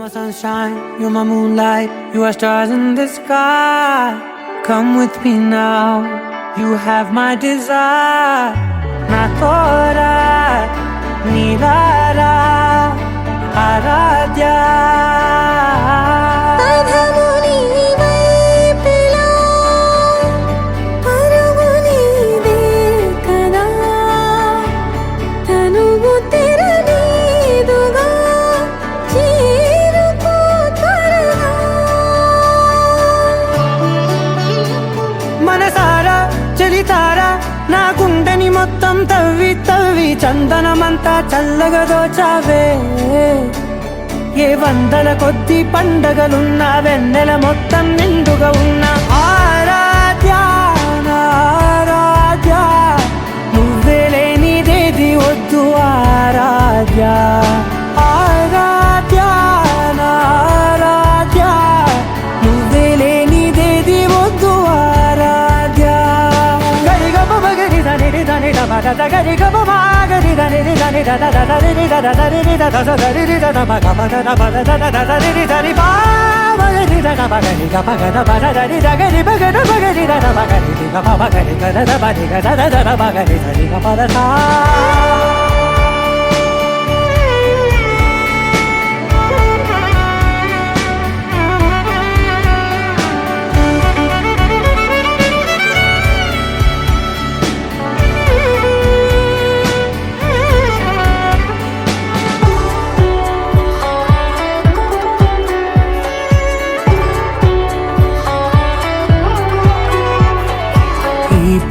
my sunshine, you're my moonlight, you are stars in the sky. Come with me now, you have my desire. Na tora, nilara, aradhya. నా గుండెని మొత్తం తవ్వి తవ్వి చందనమంతా చల్లగా దోచావే. ఏ వందల కొద్ది పండగలున్నా వెన్నెల మొత్తం నిండుగా ఉన్న ఆరాధ్య ఆరాధ్య, నువ్వే లేనిదేది వద్దు ఆరాధ్య ఆరాధ్య ఆరాధ్య, నువ్వే లేనిదేది వద్దు ఆరాధ్య. గరి గబ గరి గబ గరి దని దని ద ద ద రి ద ద ద రి ద ద ద రి ద ద మ గ మ ద ద మ ద ద ద ద రి ద రి బా మ రి ద ద మ గరి గ ప గ ద మ ద ద రి ద గరి బ గ ద మ గరి ద ద మ గరి ది గ ప మ గరి గ ద ద మ రి గ ద ద ద ద మ గరి ద రి గ ప ద సా.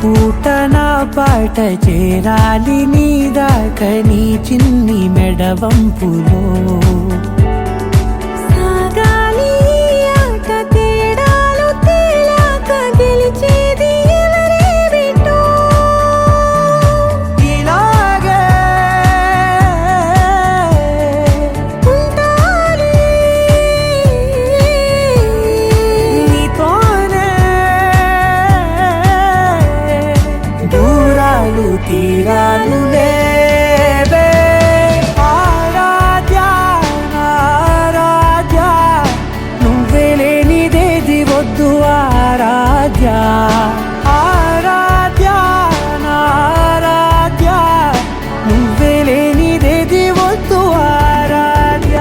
పూట నా పాట చేరాలి నీ దాకా నీ చిన్ని మెడవంపులో. సాగాలి ఆట తేడాలు తేలాక గెలిచేది ఎవరే బిడ్డో. ఇలాగే ఉంటాలి నీతోనే దూరాలు తీరాలు లేవే. ఆరాధ్య ఆరాధ్య, నువ్వే లేనిదేది వద్దు ఆరాధ్య ఆరాధ్య ఆరాధ్య, నువ్వే లేనిదేది వద్దు ఆరాధ్య.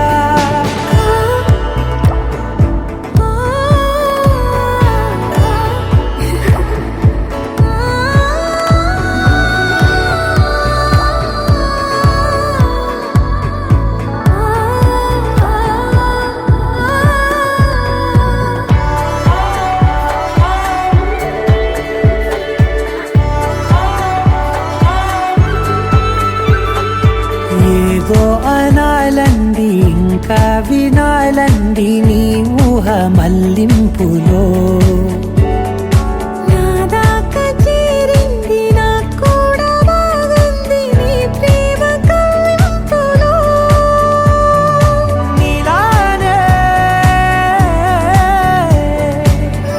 ఏదో అనాలంది ఇంకా వినాలంది నీ ఊహ మల్లింపులో. నా దాకా చేరింది నాకు కూడా బాగుంది నీ ప్రేమ కవ్వింపులో. నీలానే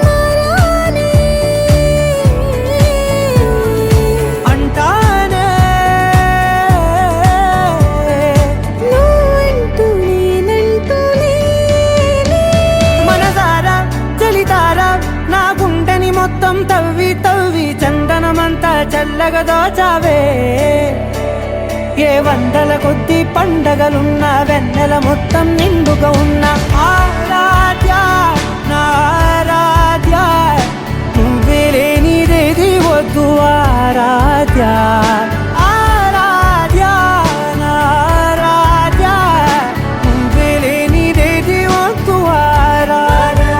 మరానే అంటానే నువ్వంటూ నేనంటూ లేనే. మనసారా చలితారా నా గుండెని మొత్తం తవ్వి తవ్వి చందనమంతా చల్లగా దోచావే. ఏ వందల కొద్ది పండగలున్నా వెన్నెల మొత్తం నిండుగా ఉన్న ఆరాధ్య నా ఆరాధ్య, నువ్వే లేనిదేది వద్దు ఆరాధ్య ఆరాధ్య నా ఆరాధ్య, నువ్వే లేనిదేది వద్దు ఆరాధ్య.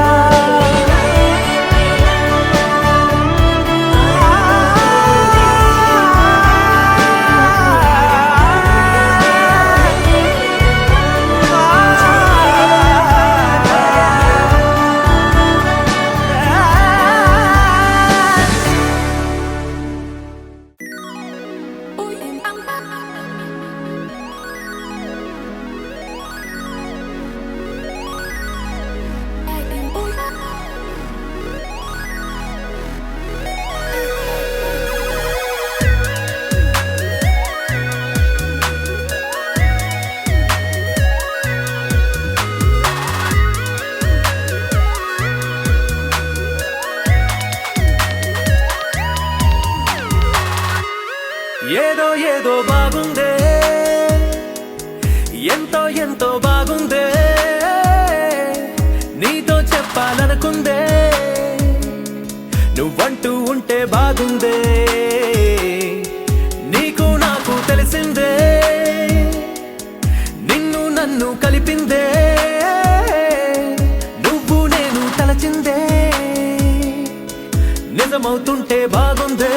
ఎంతో బాగుందే నీతో చెప్పాలనుకుందే నువ్వంటూ ఉంటే బాగుందే నీకు నాకు తెలిసిందే నిన్ను నన్ను కలిపిందే నువ్వు నేను తలచిందే నిజమవుతుంటే బాగుందే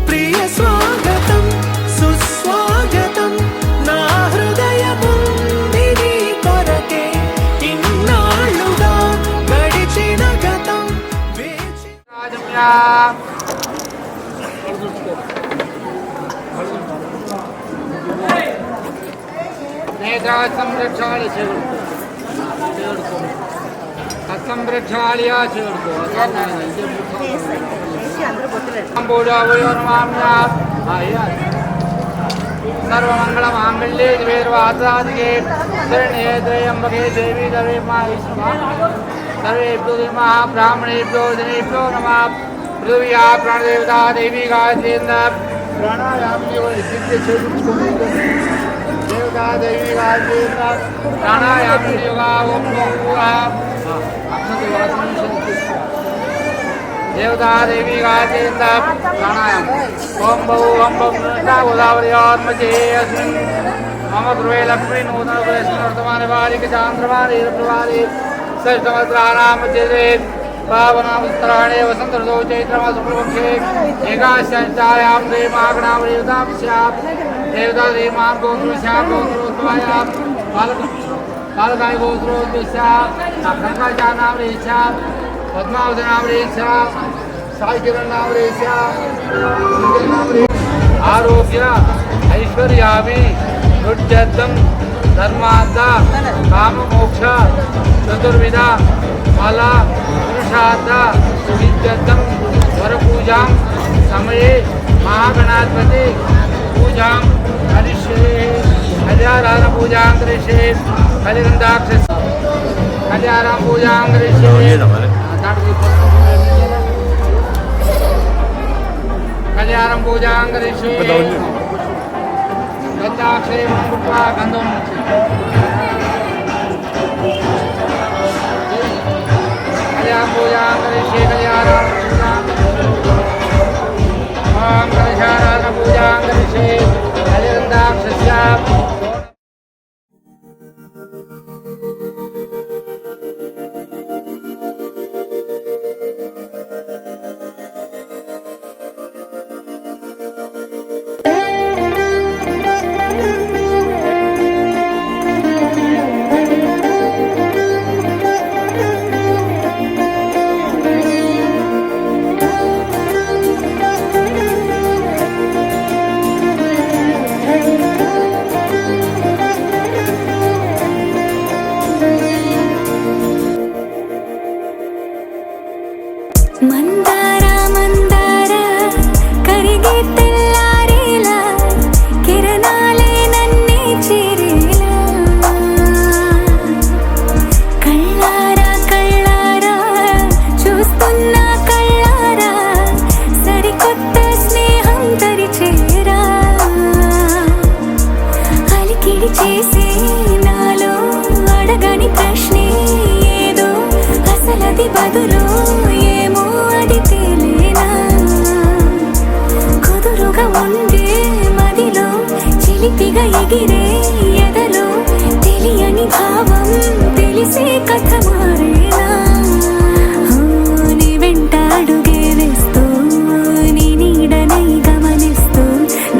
ప్రియ స్వాగతం సుస్వాగతం నా హృదయముంది నీ కొరకే ఇన్నాళ్ళుగా గడిచిన గతం సంరక్షాళి సంరక్షాళియా సర్వమంగళమాంగళ్యే వేర్వాసాదికే శరణ్యే త్రయంబకే దేవీ దవే సర్వేభ్యో నమః బ్రాహ్మణేభ్యో జనేభ్యో నమః పృథివ్యా ప్రాణదేవతా దేవీ గాయత్రీంద్ర ప్రాణాయామి దేవతా దేవీ గాయత్రీంద్ర ప్రాణాయామి యోగా ఓం देवता देवी गायत्रीन्द्र प्राणायाम ओम बहु ओम गोदावरी मम ध्रुवे लक्ष्मी नूतन वर्तमान वारिक चांद्रवारी प्रवारी षष्ठमद्राणाम चेते पावनामुत्तरायणे वसंत ऋतौ चैत्रमासुपक्षे एकादशायां श्री महागणावरीवतां स्यात् देवता श्रीमां गोत्रोस्यां गोत्रोत्सवायां बालकाय गोत्रोस्यां खड्गाचानावरीस्यां पद्मावतीनामरेस्या साईकिरणनामरेस्या आरोग्य ऐश्वर्याभि रुच्यर्थं धर्मार्थ काम मोक्ष चतुर्विध फल पुरुषार्थ सिद्ध्यर्थं वरपूजां समये महागणाधिपति पूजां करिष्ये कल्याण पूजां करिष्ये कलिगन्धाक्ष कल्याण पूजां करिष्ये कल्याणं पूजां करिष्ये गन्धाक्षेमं कृत्वा गन्धं कल्याणं पूजां करिष्ये कल्याणं ओम कलशाराधन पूजां करिष्ये कलिगन्धाक्षस्य మందార మందార కరిగే తెల్లారేలా కిరణాలే నన్నే చేరేలా కళ్ళారా కళ్ళారా చూస్తున్నా కళ్ళారా సరికొత్త స్నేహం తరిచేరా అలికిడి చేసే నాలో అడగని ప్రశ్నే ఏదో అసలది బదులు ఉండే మదిలో చిలిపిగా ఎగిరే ఎదలో తెలియని భావం తెలిసే కథ మారేనా నీ వెంట అడుగే వేస్తూ నీ నీడనై గమనిస్తూ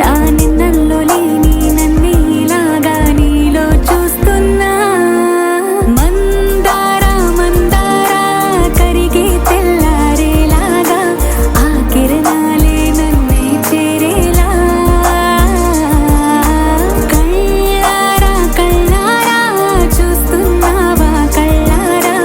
నా నిన్నల్లో లేని నన్నే ఇలాగా నీలో చూస్తున్నా మందార మందార కరిగే తెల్లారేలాగా ఆ కిరణాలే కళ్ళారా కళ్ళారా చూస్తున్నావా కళ్ళారా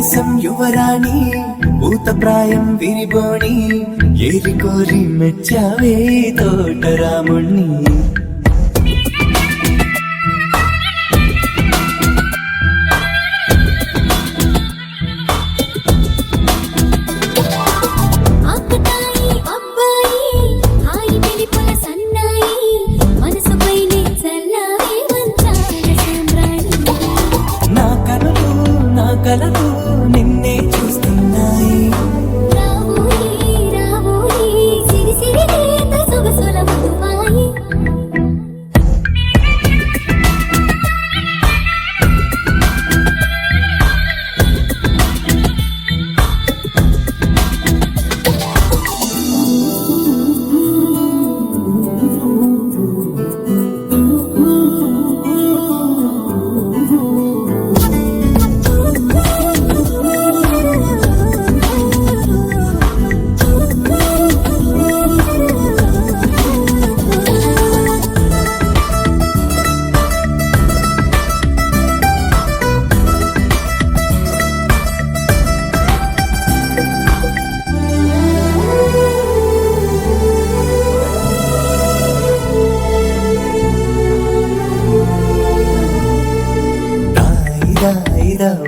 దేశం యువరాణి భూతప్రాయం విరిబోణి ఏరి కోరి మెచ్చావే తోటరాముణ్ణి ఆకతాయి అబ్బాయి హాయి పిలిపుల సన్నాయి మనసుపైనే చల్లారే వంచాల సాంబ్రాణి నా కలలు నిన్నే చూస్తున్నాయి రావోయి రావోయి సిరి సిరి లేత సొగసుల మధువాయి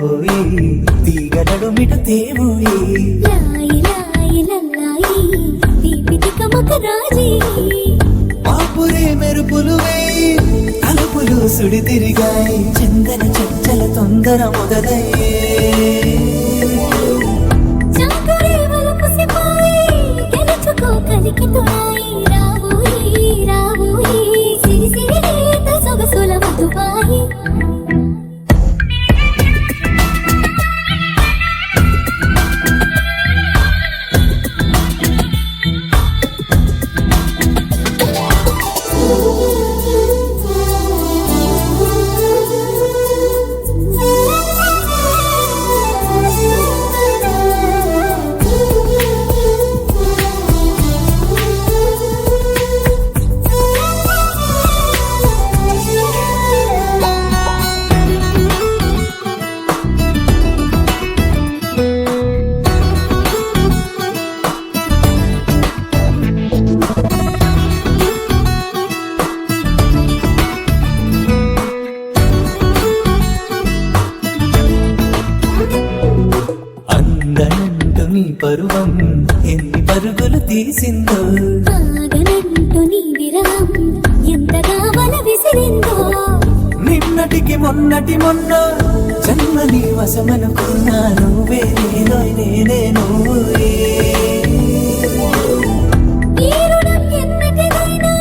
ఓయి తీగలడు మిట తేవోయి లాయి లాయి లల్లాయి దీపితి కమక రాజీ పాపురే మెరుపులు వేయి తలుపులు సుడి తిరిగాయి చందన చంచల తొందర మొదలయ్యే చాకరే వలపు సిపాయి గెలుచుకో కలికి తోడాయి రావోయి రావోయి సిరి సిరి లేత సొగసుల మధుబాయి అందనంటు నీ పరువం ఎన్ని పరుగులు తీసిందో ఆగనంటూ నీ విరహం ఎంతగా వల విసిరిందో నిన్నటికి మొన్న జన్మని వశమనుకున్నా నువ్వే నేనే నువ్వే ఈ రుణం ఎన్నటిదైనా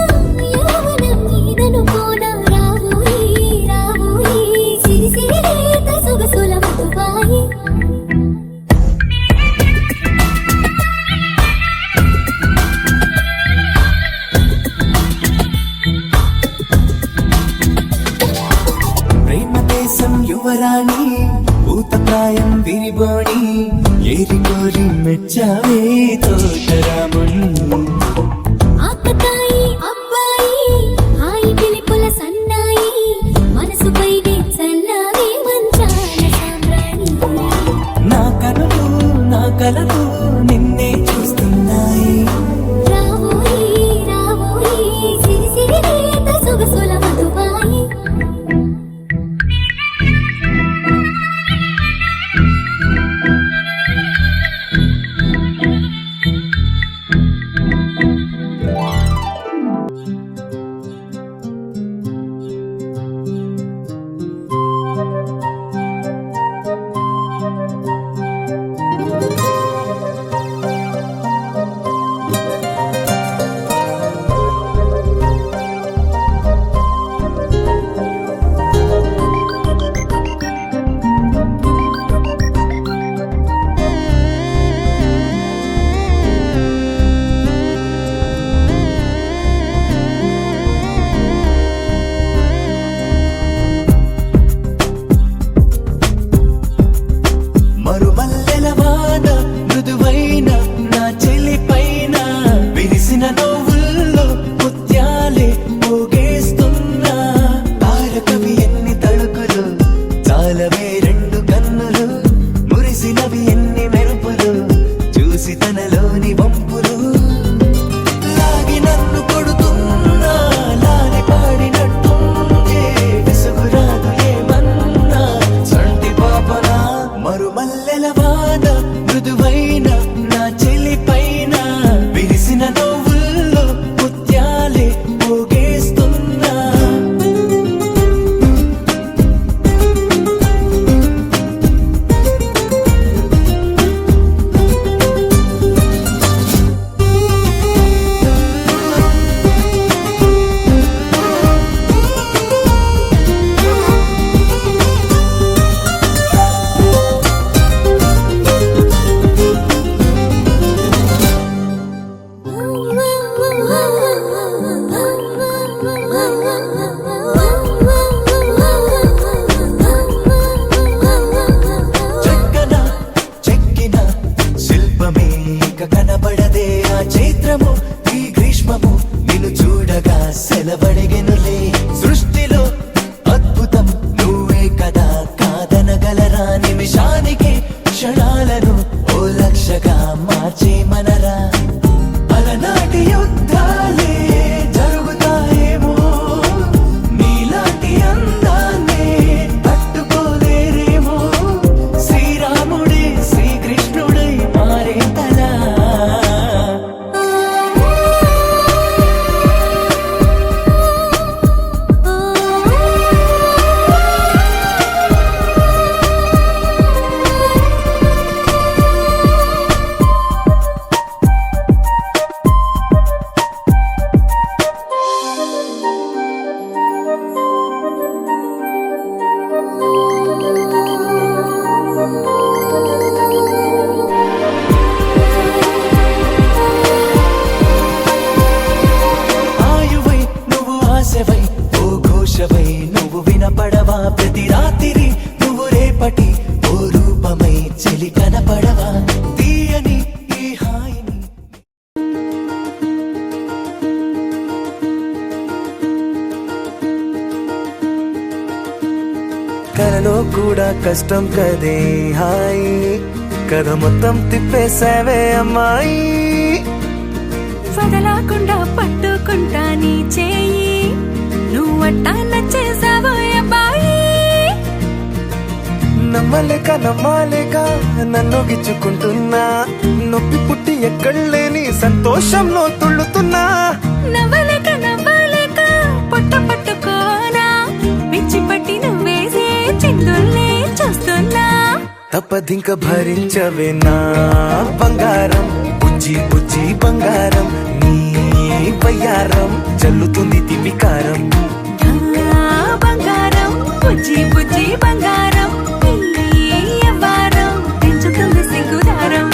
యౌవనం నీదనుకోనా రావోయి రావోయి సిరి సిరి లేత సొగసుల మధుబాయి ప్రేమ దేశం యువరాణి భూతప్రాయం విరిబోణి ఏరి కోరి మెచ్చావే సెలవడిగెనులే సృష్టిలో అద్భుతం నువ్వే కదా కాదనగలరా నిమిషానికి క్షణాలను ఓ లక్షగా మార్చే మనరా అలనాటి యుద్ధాలే జరుగుతాయేమో నీలాంటి అందాన్నే తట్టుకోలేరేమో శ్రీరాముడే శ్రీకృష్ణుడై మారేంతలా ఆయువై నువ్వు ఆశవై ఓ ఘోషవై నువ్వు వినపడవా ప్రతి రాత్రి నువ్వు రేపటి ఓ రూపమై చెలి కనపడవా తీయని ఈ హాయిని కలలో కూడా కష్టం కదే హాయి కథ మొత్తం తిప్పేసావే అమ్మాయి వదలకుండా పట్టుకుంటా నీ చేయి నువ్వట్టా నచ్చేసావో అబ్బాయి నమ్మలేక నమ్మాలేక నన్ను గిచ్చుకుంటున్నా నొప్పి పుట్టి ఎక్కడలేని సంతోషంలో తుళ్ళుతున్నా నవ్వలేక నవ్వలేక పొట్ట పట్టుకోనా పిచ్చి పట్టి నువ్వేసే చిందుల్ని చూస్తున్నా తప్పదింక భరించవే నా బంగారం బుజ్జి బుజ్జి బంగారం నీ బయ్యారం చల్లుతుంది తిమికారం ఆ బంగారం బుజ్జి బుజ్జి బంగారం నీ యవ్వారం పెంచుతుంది సిగ్గుదారం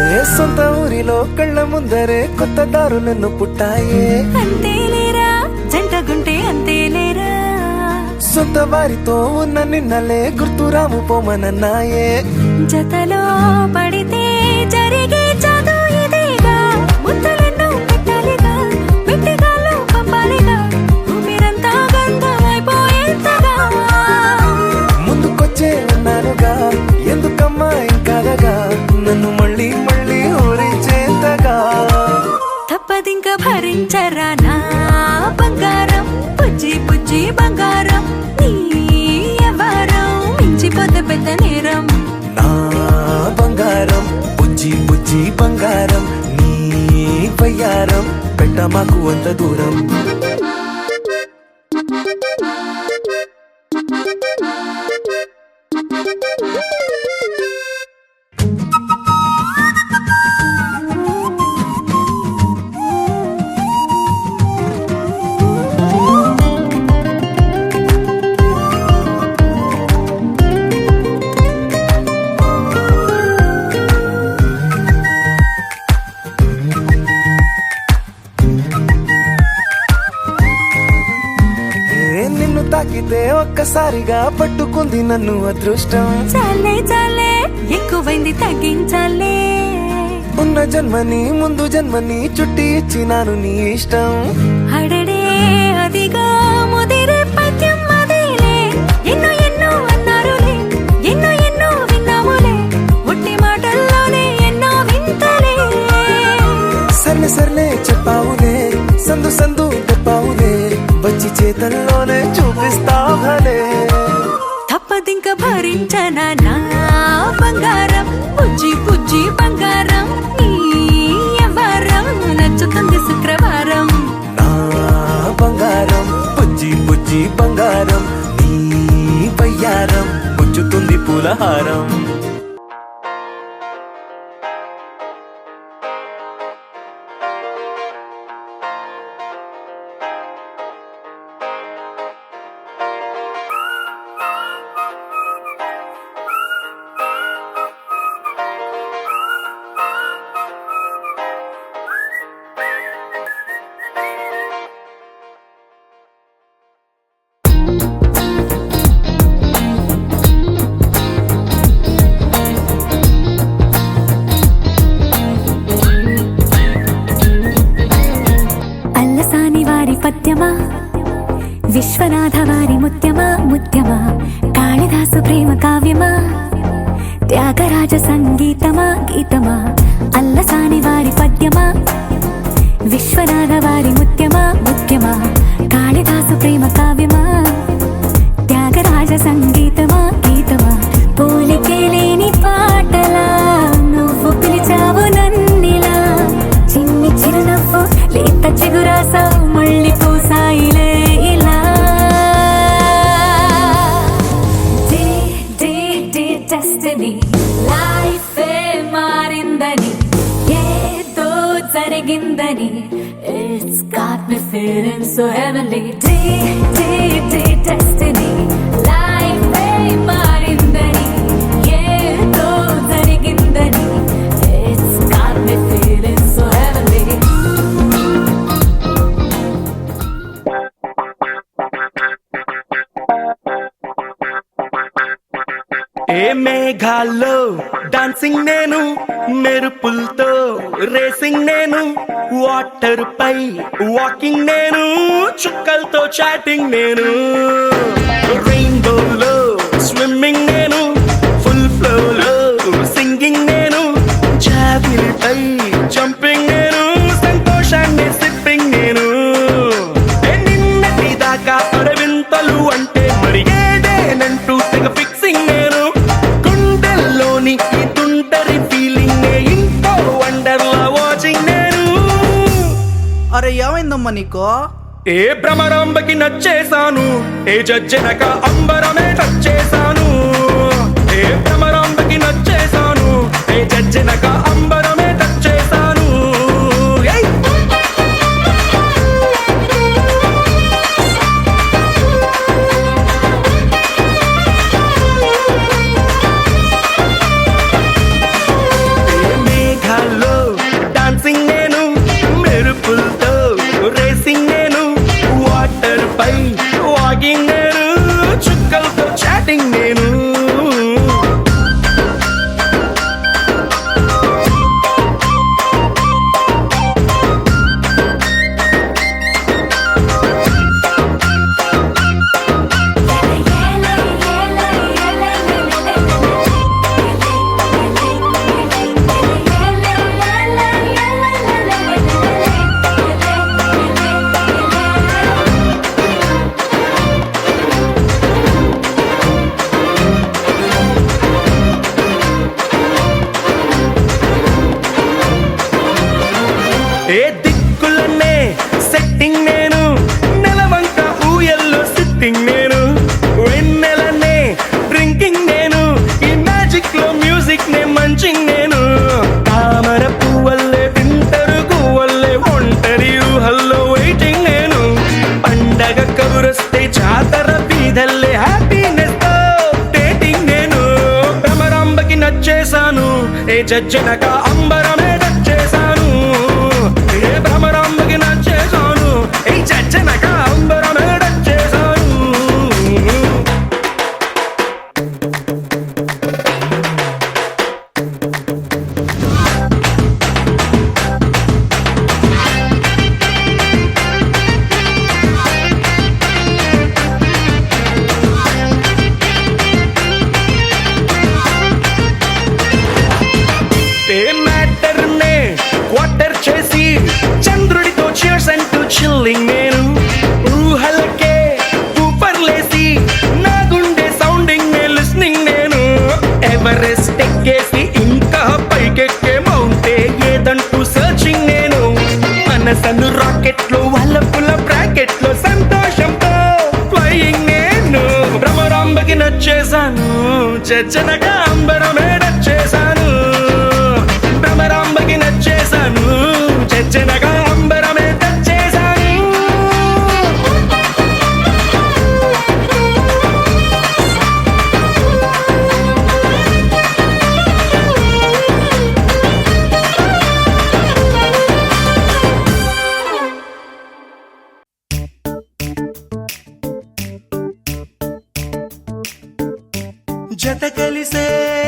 ఏ సొంత ఊరిలో కళ్ళ ముందరే కొత్త దారులను పుట్టాయే అంతేలేరా జంటగుంటే అంతేలేరా సొంత వారితో ఉన్న నిన్నలే గుర్తురాము పోమనన్నాయే జతలో పడితే జరిగే చదు ఇదేగా ముద్దలెన్నో పెట్టాలిగా పెట్టిగాల్లో పంపాలిగా ఊపిరంతా గంధమైపోయేంతగా ముందుకొచ్చే ఉన్నానుగా ఎందుకమ్మా ఇంకాదగా నన్ను మళ్ళీ మళ్ళీ ఊరించేంతగా తప్పదింక భరించరా నా బంగారం బుజ్జి బుజ్జి బంగారం నీ యవ్వారం మించిపోతే పెద్ద నేరం నా బంగారం బుజ్జి బుజ్జి బంగారం నీ బయ్యారం పెట్ట మాకు అంత దూరం నిన్ను తాకితే ఒక్కసారిగా పట్టుకుంది నన్ను అదృష్టం చాలే చాలే ఎక్కువైంది తగ్గించాలే ఉన్న జన్మని ముందు జన్మని చుట్టి ఇచ్చినాను నీ ఇష్టం అడడే అదిగా ముదిరే పద్యం అదేలే ఎన్నో ఎన్నో అన్నారులే ఎన్నో ఎన్నో విన్నాములే ఒట్టి మాటల్లోనే ఎన్నో వింతలే సర్లే సర్లే చెప్పావులే సందు సందు చెప్పావులే వచ్చి చేతల్లోనే చూపిస్తావులే తప్పదింక భరించనా నా బంగారం బుజ్జి బుజ్జి బంగారం నీ యవ్వారం నచ్చుతుంది శుక్రవారం నా బంగారం బుజ్జి బుజ్జి బంగారం నీ బయ్యారం పుచ్చుతుంది పూలహారం అల్లసాని వారి పద్యమా విశ్వనాథ వారి ముత్యమా ముత్యమా కాళిదాసు ప్రేమ కావ్యమా త్యాగరాజ సంగీతమా గీతమా అల్లసాని వారి పద్యమా విశ్వనాథ వారి ముత్యమా ముత్యమా కాళిదాసు ప్రేమ కావ్యమా త్యాగరాజ సంగీతమా గీతమా పోలికే లేని పాటలా నువ్వు పిలిచావు నన్నిలా చిన్ని చిరునవ్వు లేత చిగురాసా మళ్ళీ పూసాయిలే ఇలా day day day destiny life మారిందని ఏదో జరిగిందని It's got me feeling so heavenly day day day destiny life మారిందని ఏదో జరిగిందని It's got me feeling so heavenly A మేఘాల్లో dancing నేను మెరుపులతో రేసింగ్ నేను వాటర్ పై వాకింగ్ నేను చుక్కలతో చాటింగ్ నేను రెయిన్బోలో స్విమ్మింగ్ నేను ఫుల్ ఫ్లోలో సింగింగ్ నేను జాబిలిపై జంపింగ్ నేను సంతోషాన్ని సిప్పింగ్ నేను నిన్నటి దాకా అరవింతలు అంటే మరి ఏదేనంటూ తెగ ఫిక్సింగ్ నేను గుండెల్లోని ఈ తుంటరి ఫీలింగ్ ఇంకో వండర్లా వాచింగ్ నేను అరే ఏమైందమ్మా నీకో ఏ భ్రమరాంబకి నచ్చేశాను ఏ జజ్జనక అంబరమే టచ్చేశాను ఏ భ్రమరాంబకి నచ్చేశాను ఏ జజ్జనక అంబరమే టచ్చేశాను ఏయ్ మేఘాల్లో డాన్సింగ్ నేను మెరుపులతో రేసింగ్ నేను వాటర్ పై వాకింగ్ నేను చుక్కలతో చాటింగ్ నేను ఏ దిక్కులనే సెట్టింగ్ నేను నెలవంక ఊయల్లో సిట్టింగ్ నేను వెన్నెలనే డ్రింకింగ్ నేను ఈ మ్యాజిక్ లో మ్యూజిక్ నే మంచింగ్ నేను తామర పువ్వల్లే వింటరు గువ్వల్లే ఒంటరి ఊహల్లో వెయిటింగ్ నేను పండగ కబురొస్తే జాతర బీదల్లే హ్యాపీనెస్ తో డేటింగ్ నేను భ్రమరాంబకి నచ్చేశాను ఏ జజ్జనక అంబరమే నచ్చేశాను ఏ భ్రమరాంబకి నచ్చేశాను ఏ జజ్జనక అంబరమే నచ్చేశాను ఏ మ్యాటర్ నే క్వార్టర్ చేసి చంద్రుడితో cheers అంటూ చిల్లింగ్ నేను ఊహలకే ఊపర్లేసి నా గుండె సౌండింగ్ నే లిస్నింగ్ నేను ఎవరెస్ట్ ఎక్కేసి ఇంకా పైకెక్కే మౌంటే ఏదంటూ సర్చింగ్ నేను మనసను రాకెట్ లో వల్లపుల బ్రాకెట్ లో సంతోషంతో ఫ్లయింగ్ నేను భ్రమరాంబకి నచ్చేశాను జజ్జనగా అంబరమే నచ్చేశాను భ్రమరాంబకి నచ్చేశాను జజ్జనగా అంబరమే నచ్చేశాను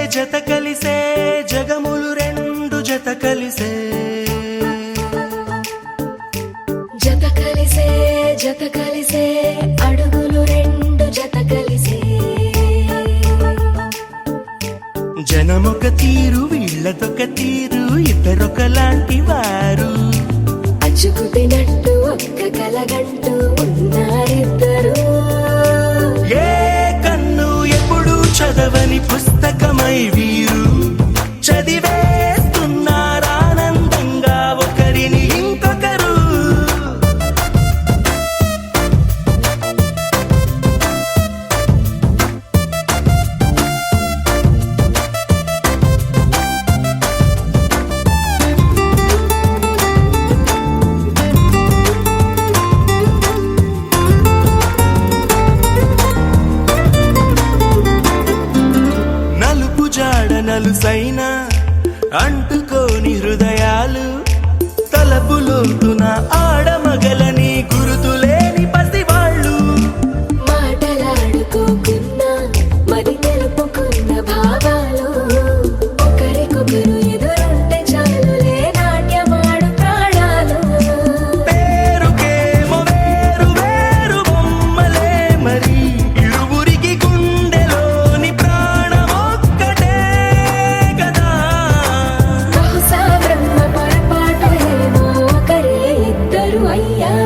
జత కలిసే జగములు రెండు జత కలిసే జత కలిసే జత కలిసే అడుగులు రెండు జత కలిసే జనమొక తీరు వీళ్ళదొక తీరు ఇద్దరొకలాంటి వారు అచ్చుకుతినట్టు ఒక్క కలగంటూ ఉన్నారిద్దరు ఏ కన్ను ఎప్పుడు చదవని పుస్తకమై వీరు చదివేస్తున్నారానందంగా ఒకరిని ఇంకొకరు నలుపు జాడ నలుసైన అంటుకోని హృదయాలు తలపులోతున ఆడమగలని గురుతులేని పసివాళ్ళు మాటలాడుకోకున్నా మరి తెలుపుకున్న భావాలు ఒకరికొకరు ఎదురుంటే చాలులే నాట్యమాడు ప్రాణాలు పేరుకేమో వేరు వేరు బొమ్మలే మరి ఇరువురికి గుండెలోని ప్రాణమొక్కటే కదా బహుశా బ్రహ్మ పొరపాటు ఏమో ఒకరే ఇద్దరు అయ్యారు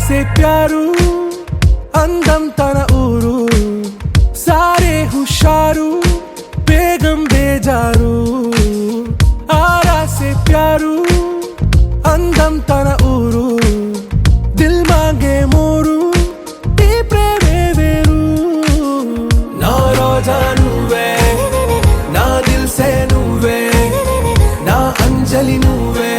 సే ప్యారు అందం తన ఊరు సారే హుషారు బేగం బేజారు ఆరా సే ప్యారు అందం తన ఊరు దిల్ మాంగే మోరు ఈ ప్రేమే వేరు నా రోజా నువ్వే నా దిల్ సే నువ్వే నా అంజలి నువ్వే